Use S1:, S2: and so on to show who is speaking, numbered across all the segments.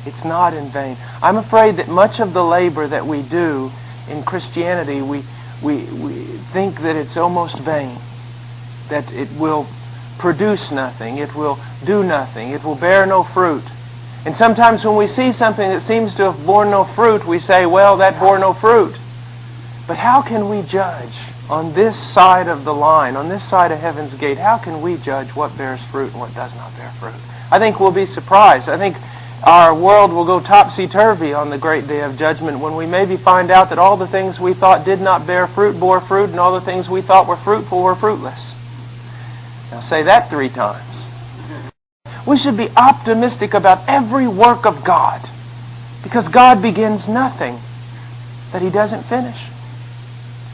S1: It's not in vain. I'm afraid that much of the labor that we do in Christianity, we think that it's almost vain, that it will produce nothing, it will do nothing, it will bear no fruit. And sometimes when we see something that seems to have borne no fruit, we say, well, that bore no fruit. But how can we judge on this side of the line, on this side of heaven's gate? How can we judge what bears fruit and what does not bear fruit? I think we'll be surprised. I think our world will go topsy-turvy on the great day of judgment when we maybe find out that all the things we thought did not bear fruit bore fruit, and all the things we thought were fruitful were fruitless. Now say that 3 times. We should be optimistic about every work of God, because God begins nothing that He doesn't finish.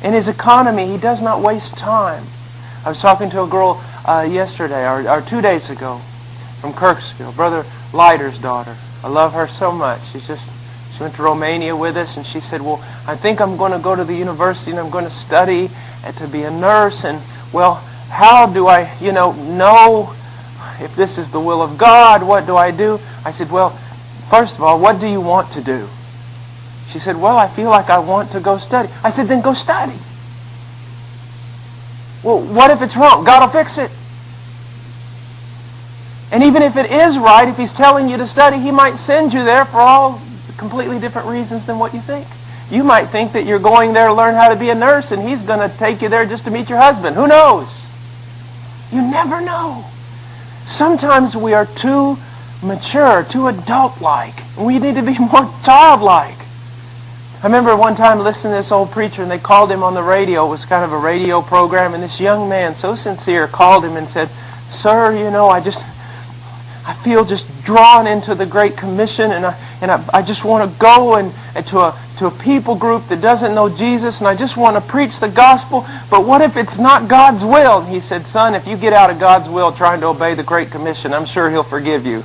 S1: In His economy, He does not waste time. I was talking to a girl yesterday, or 2 days ago, from Kirksville, Brother Leiter's daughter. I love her so much. She went to Romania with us, and she said, well, I think I'm going to go to the university and I'm going to study to be a nurse. And, well, how do I, know if this is the will of God? What do I do? I said, well, first of all, what do you want to do? She said, well, I feel like I want to go study. I said, then go study. Well, what if it's wrong? God will fix it. And even if it is right, if He's telling you to study, He might send you there for all completely different reasons than what you think. You might think that you're going there to learn how to be a nurse, and He's going to take you there just to meet your husband. Who knows? You never know. Sometimes we are too mature, too adult-like. We need to be more childlike. I remember one time listening to this old preacher, and they called him on the radio. It was kind of a radio program, and this young man, so sincere, called him and said, Sir, I feel just drawn into the Great Commission, and I just want to go and to a people group that doesn't know Jesus, and I just want to preach the gospel, but what if it's not God's will? And he said, son, if you get out of God's will trying to obey the Great Commission, I'm sure He'll forgive you.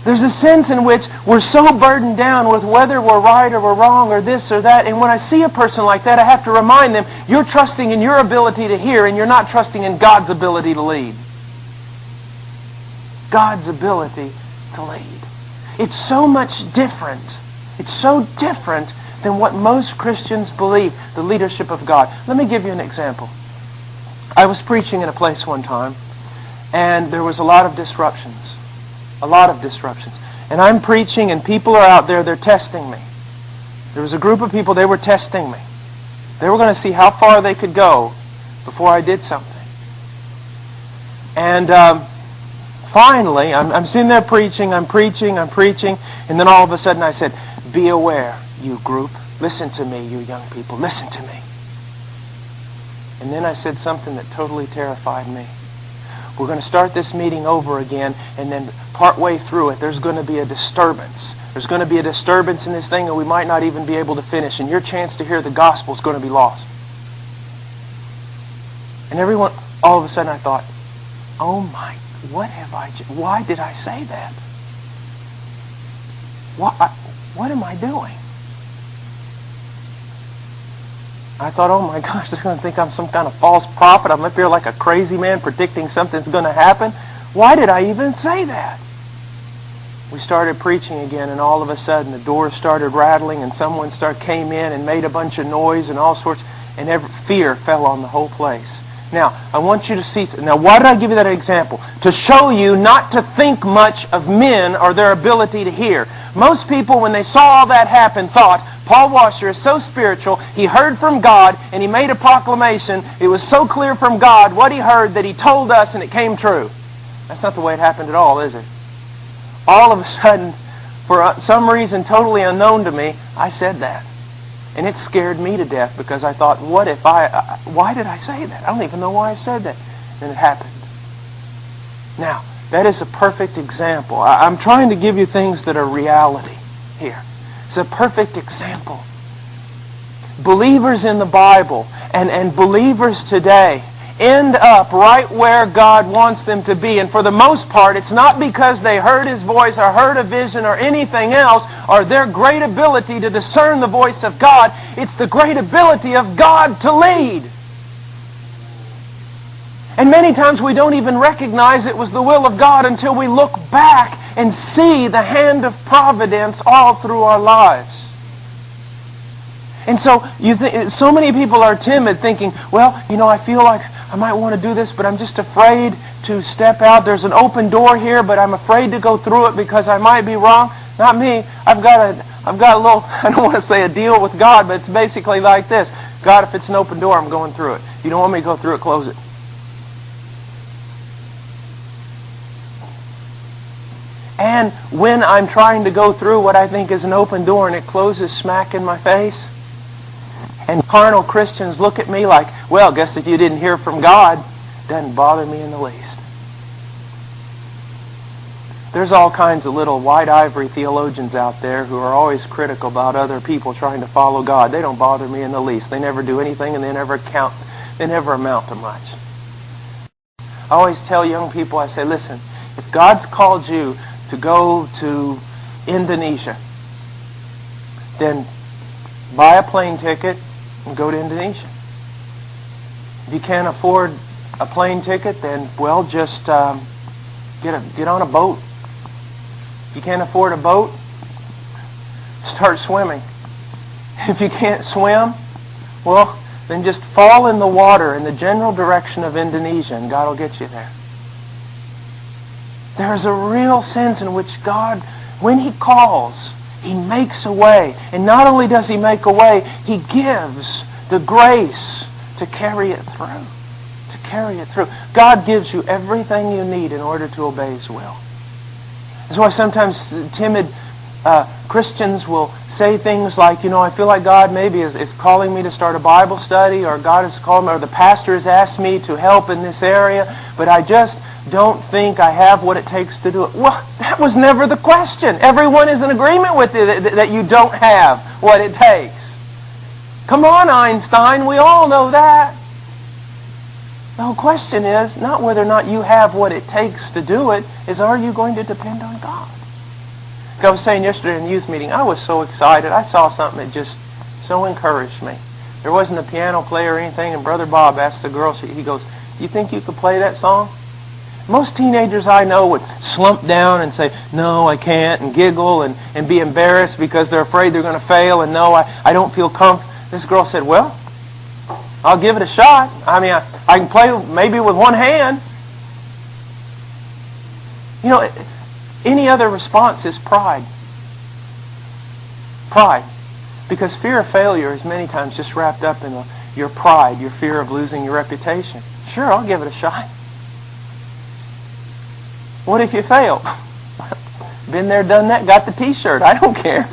S1: There's a sense in which we're so burdened down with whether we're right or we're wrong or this or that, and when I see a person like that, I have to remind them, you're trusting in your ability to hear, and you're not trusting in God's ability to lead. God's ability to lead. It's so much different. It's so different than what most Christians believe, the leadership of God. Let me give you an example. I was preaching in a place one time, and there was a lot of disruptions. A lot of disruptions. And I'm preaching, and people are out there, they're testing me. There was a group of people, they were testing me. They were going to see how far they could go before I did something. And finally, I'm sitting there preaching, I'm preaching, and then all of a sudden I said, be aware, you group. Listen to me, you young people. Listen to me. And then I said something that totally terrified me. We're going to start this meeting over again, and then partway through it, there's going to be a disturbance. There's going to be a disturbance in this thing, and we might not even be able to finish, and your chance to hear the gospel is going to be lost. And everyone, all of a sudden I thought, oh my, why did I say that? What am I doing? I thought, oh my gosh, they're going to think I'm some kind of false prophet. I'm up here like a crazy man predicting something's going to happen. Why did I even say that? We started preaching again, and all of a sudden the doors started rattling, and someone came in and made a bunch of noise and all sorts, and fear fell on the whole place. Now, I want you to see. Now, why did I give you that example? To show you not to think much of men or their ability to hear. Most people, when they saw all that happen, thought, Paul Washer is so spiritual, he heard from God, and he made a proclamation. It was so clear from God what he heard that he told us, and it came true. That's not the way it happened at all, is it? All of a sudden, for some reason totally unknown to me, I said that. And it scared me to death, because I thought, why did I say that? I don't even know why I said that. And it happened. Now, that is a perfect example. I'm trying to give you things that are reality here. It's a perfect example. Believers in the Bible and believers today end up right where God wants them to be. And for the most part, it's not because they heard His voice or heard a vision or anything else or their great ability to discern the voice of God. It's the great ability of God to lead. And many times we don't even recognize it was the will of God until we look back and see the hand of providence all through our lives. And so so many people are timid, thinking, well, I feel like I might want to do this, but I'm just afraid to step out. There's an open door here, but I'm afraid to go through it because I might be wrong. Not me. I've got a little, I don't want to say a deal with God, but it's basically like this. God, if it's an open door, I'm going through it. You don't want me to go through it, close it. And when I'm trying to go through what I think is an open door and it closes smack in my face, and carnal Christians look at me like, well, guess if you didn't hear from God, doesn't bother me in the least. There's all kinds of little white ivory theologians out there who are always critical about other people trying to follow God. They don't bother me in the least. They never do anything and they never amount to much. I always tell young people, I say, listen, if God's called you to go to Indonesia, then buy a plane ticket and go to Indonesia. If you can't afford a plane ticket, then, well, just get on a boat. If you can't afford a boat, start swimming. If you can't swim, well, then just fall in the water in the general direction of Indonesia and God will get you there. There's a real sense in which God, when He calls, He makes a way. And not only does He make a way, He gives the grace to carry it through. To carry it through. God gives you everything you need in order to obey His will. That's why sometimes timid Christians will say things like, I feel like God maybe is calling me to start a Bible study, or God has called me, or the pastor has asked me to help in this area, but I just don't think I have what it takes to do it. Well, that was never the question. Everyone is in agreement with you that you don't have what it takes. Come on, Einstein, we all know that. The whole question is not whether or not you have what it takes to do it, is are you going to depend on God? Like I was saying yesterday in the youth meeting, I was so excited. I saw something that just so encouraged me. There wasn't a piano player or anything, and Brother Bob asked the girl, he goes, "You think you could play that song?" Most teenagers I know would slump down and say, "No, I can't," and giggle and be embarrassed because they're afraid they're going to fail, and no, I don't feel comfortable. This girl said, "Well, I'll give it a shot. I mean, I can play maybe with one hand." Any other response is pride. Pride. Because fear of failure is many times just wrapped up in your pride, your fear of losing your reputation. Sure, I'll give it a shot. What if you fail? Been there, done that, got the t-shirt. I don't care.